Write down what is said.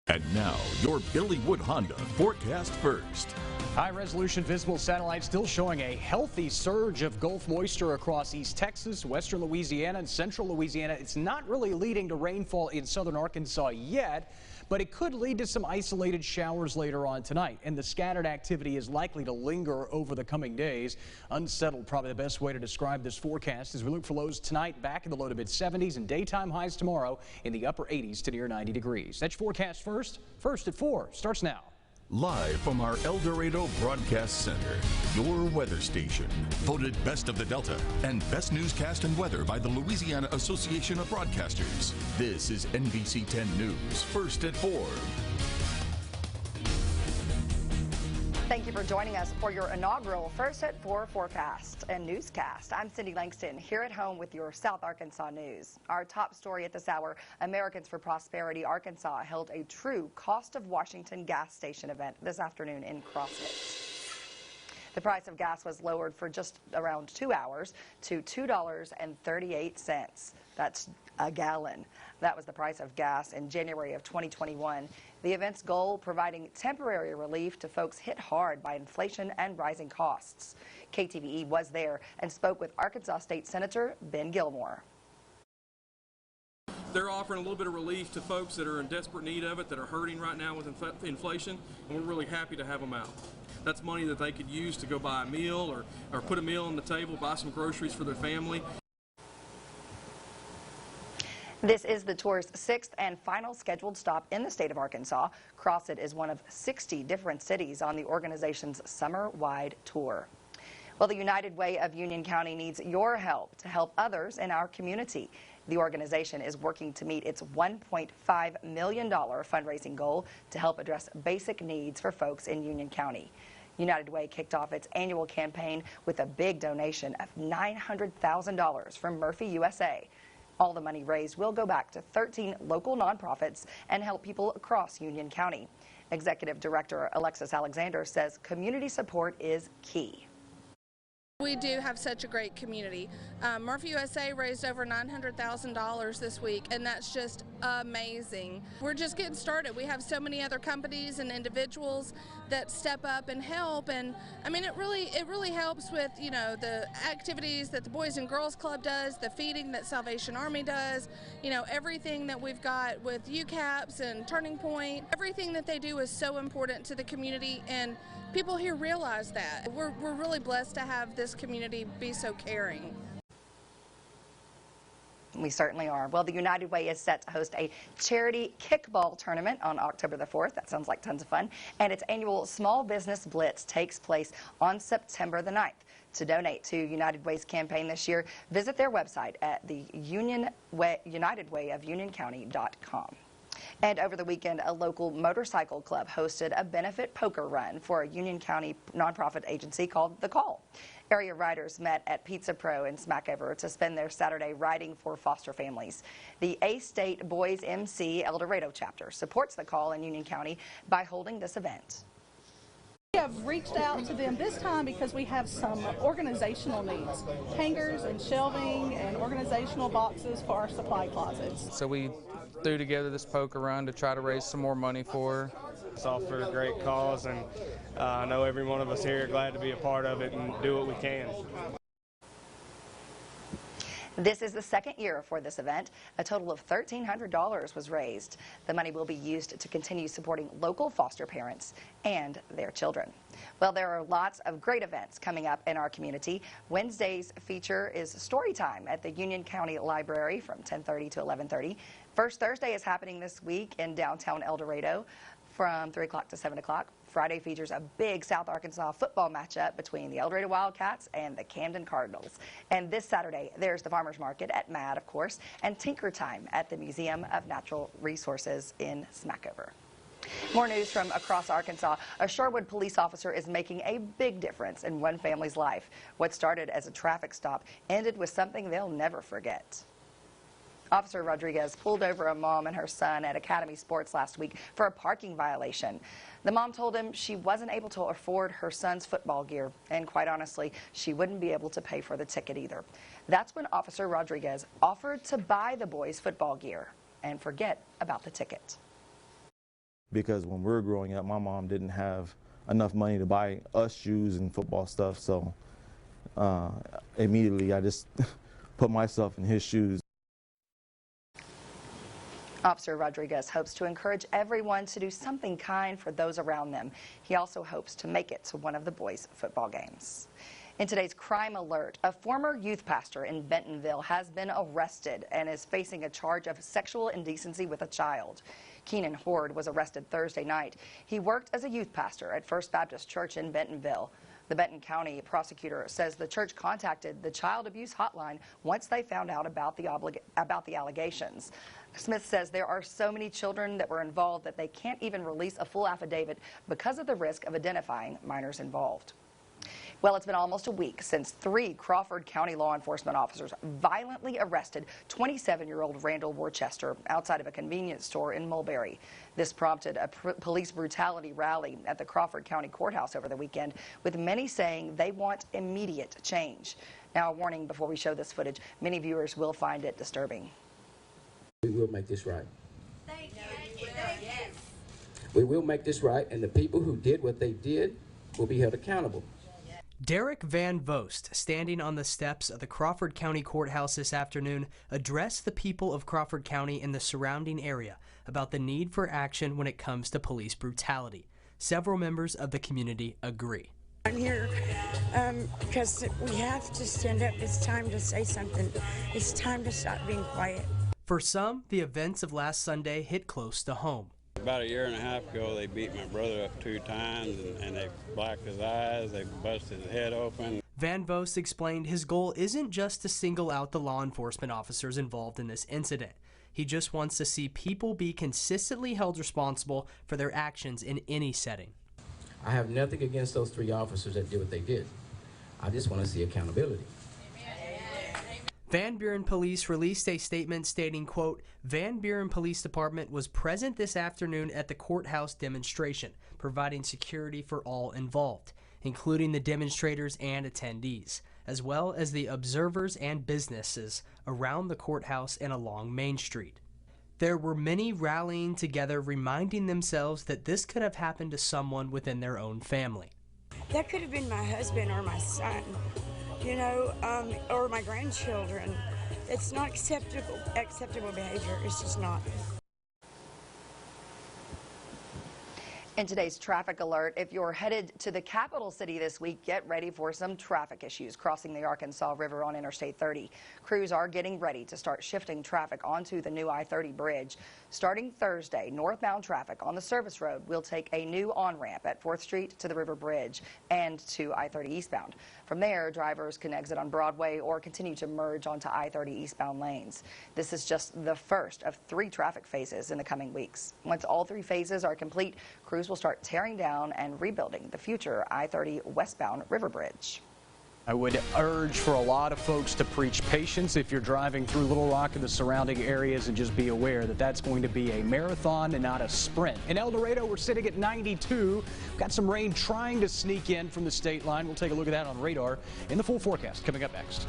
And now, your Billywood Honda forecast first. High-resolution visible satellite still showing a healthy surge of Gulf moisture across East Texas, western Louisiana, and central Louisiana. It's not really leading to rainfall in southern Arkansas yet, but it could lead to some isolated showers later on tonight. And the scattered activity is likely to linger over the coming days. Unsettled, probably the best way to describe this forecast as we look for lows tonight back in the low to mid 70s and daytime highs tomorrow in the upper 80s to near 90 degrees. That's your forecast first at 4 starts now. Live from our El Dorado Broadcast Center, your weather station. Voted Best of the Delta and Best Newscast and Weather by the Louisiana Association of Broadcasters. This is NBC 10 News, first at 4. Thank you for joining us for your inaugural First at 4 forecast and newscast. I'm Cindy Langston here at home with your South Arkansas news. Our top story at this hour, Americans for Prosperity Arkansas held a true Cost of Washington gas station event this afternoon in CrossFit. The price of gas was lowered for just around 2 hours to $2.38. That's a gallon. That was the price of gas in January of 2021. The event's goal, providing temporary relief to folks hit hard by inflation and rising costs. KTVE was there and spoke with Arkansas State Senator Ben Gilmore. They're offering a little bit of relief to folks that are in desperate need of it, that are hurting right now with inflation, and we're really happy to have them out. That's money that they could use to go buy a meal or put a meal on the table, buy some groceries for their family. This is the tour's 6th and final scheduled stop in the state of Arkansas. CrossFit is one of 60 different cities on the organization's summer-wide tour. Well, the United Way of Union County needs your help to help others in our community. The organization is working to meet its $1.5 million fundraising goal to help address basic needs for folks in Union County. United Way kicked off its annual campaign with a big donation of $900,000 from Murphy USA. All the money raised will go back to 13 local nonprofits and help people across Union County. Executive Director Alexis Alexander says community support is key. We do have such a great community. Murphy USA raised over $900,000 this week, and that's just amazing. We're just getting started. We have so many other companies and individuals that step up and help, and I mean, it really helps with, you know, the activities that the Boys and Girls Club does, the feeding that Salvation Army does, you know, everything that we've got with UCAPS and Turning Point. Everything that they do is so important to the community, and people here realize that. We're really blessed to have this community be so caring. We certainly are. Well, the United Way is set to host a charity kickball tournament on October the 4th. That sounds like tons of fun. And its annual Small Business Blitz takes place on September the 9th. To donate to United Way's campaign this year, visit their website at the UnitedWayofUnionCounty.com. And over the weekend, a local motorcycle club hosted a benefit poker run for a Union County nonprofit agency called The Call. Area riders met at Pizza Pro in Smackover to spend their Saturday riding for foster families. The A-State Boys MC El Dorado chapter supports The Call in Union County by holding this event. We have reached out to them this time because we have some organizational needs, hangers and shelving and organizational boxes for our supply closets. So we threw together this poker run to try to raise some more money for her. It's all for a great cause, and I know every one of us here are glad to be a part of it and do what we can. This is the second year for this event. A total of $1,300 was raised. The money will be used to continue supporting local foster parents and their children. Well, there are lots of great events coming up in our community. Wednesday's feature is story time at the Union County Library from 10:30 to 11:30. First Thursday is happening this week in downtown El Dorado from 3 o'clock to 7 o'clock. Friday features a big South Arkansas football matchup between the El Dorado Wildcats and the Camden Cardinals. And this Saturday, there's the Farmers Market at MAD, of course, and Tinker Time at the Museum of Natural Resources in Smackover. More news from across Arkansas. A Sherwood police officer is making a big difference in one family's life. What started as a traffic stop ended with something they'll never forget. Officer Rodriguez pulled over a mom and her son at Academy Sports last week for a parking violation. The mom told him she wasn't able to afford her son's football gear, and quite honestly, she wouldn't be able to pay for the ticket either. That's when Officer Rodriguez offered to buy the boys football gear and forget about the ticket. because when we were growing up, my mom didn't have enough money to buy us shoes and football stuff, so immediately I just put myself in his shoes. Officer Rodriguez hopes to encourage everyone to do something kind for those around them. He also hopes to make it to one of the boys' football games. In today's crime alert, a former youth pastor in Bentonville has been arrested and is facing a charge of sexual indecency with a child. Keenan Horde was arrested Thursday night. He worked as a youth pastor at First Baptist Church in Bentonville. The Benton County prosecutor says the church contacted the child abuse hotline once they found out about the allegations. Smith says there are so many children that were involved that they can't even release a full affidavit because of the risk of identifying minors involved. Well, it's been almost a week since 3 Crawford County law enforcement officers violently arrested 27-year-old Randall Worcester outside of a convenience store in Mulberry. This prompted a police brutality rally at the Crawford County Courthouse over the weekend, with many saying they want immediate change. Now, a warning before we show this footage, many viewers will find it disturbing. We will make this right. We will make this right, and the people who did what they did will be held accountable. Derek Van Vost, standing on the steps of the Crawford County Courthouse this afternoon, addressed the people of Crawford County and the surrounding area about the need for action when it comes to police brutality. Several members of the community agree. I'm here because we have to stand up. It's time to say something. It's time to stop being quiet. For some, the events of last Sunday hit close to home. About a year and a half ago, they beat my brother up 2 times, and they blacked his eyes, they busted his head open. Van Vost explained his goal isn't just to single out the law enforcement officers involved in this incident. He just wants to see people be consistently held responsible for their actions in any setting. I have nothing against those 3 officers that did what they did. I just want to see accountability. Van Buren Police released a statement stating, quote, Van Buren Police Department was present this afternoon at the courthouse demonstration, providing security for all involved, including the demonstrators and attendees, as well as the observers and businesses around the courthouse and along Main Street. There were many rallying together, reminding themselves that this could have happened to someone within their own family. That could have been my husband or my son, or my grandchildren. It's not acceptable behavior. It's just not. In today's traffic alert, if you're headed to the capital city this week, get ready for some traffic issues crossing the Arkansas River on Interstate 30. Crews are getting ready to start shifting traffic onto the new I-30 bridge. Starting Thursday, northbound traffic on the service road will take a new on-ramp at 4th Street to the River Bridge and to I-30 eastbound. From there, drivers can exit on Broadway or continue to merge onto I-30 eastbound lanes. This is just the first of 3 traffic phases in the coming weeks. Once all 3 phases are complete, crews will start tearing down and rebuilding the future I-30 westbound River Bridge. I would urge for a lot of folks to preach patience if you're driving through Little Rock and the surrounding areas, and just be aware that that's going to be a marathon and not a sprint. In El Dorado, we're sitting at 92. Got some rain trying to sneak in from the state line. We'll take a look at that on radar in the full forecast coming up next.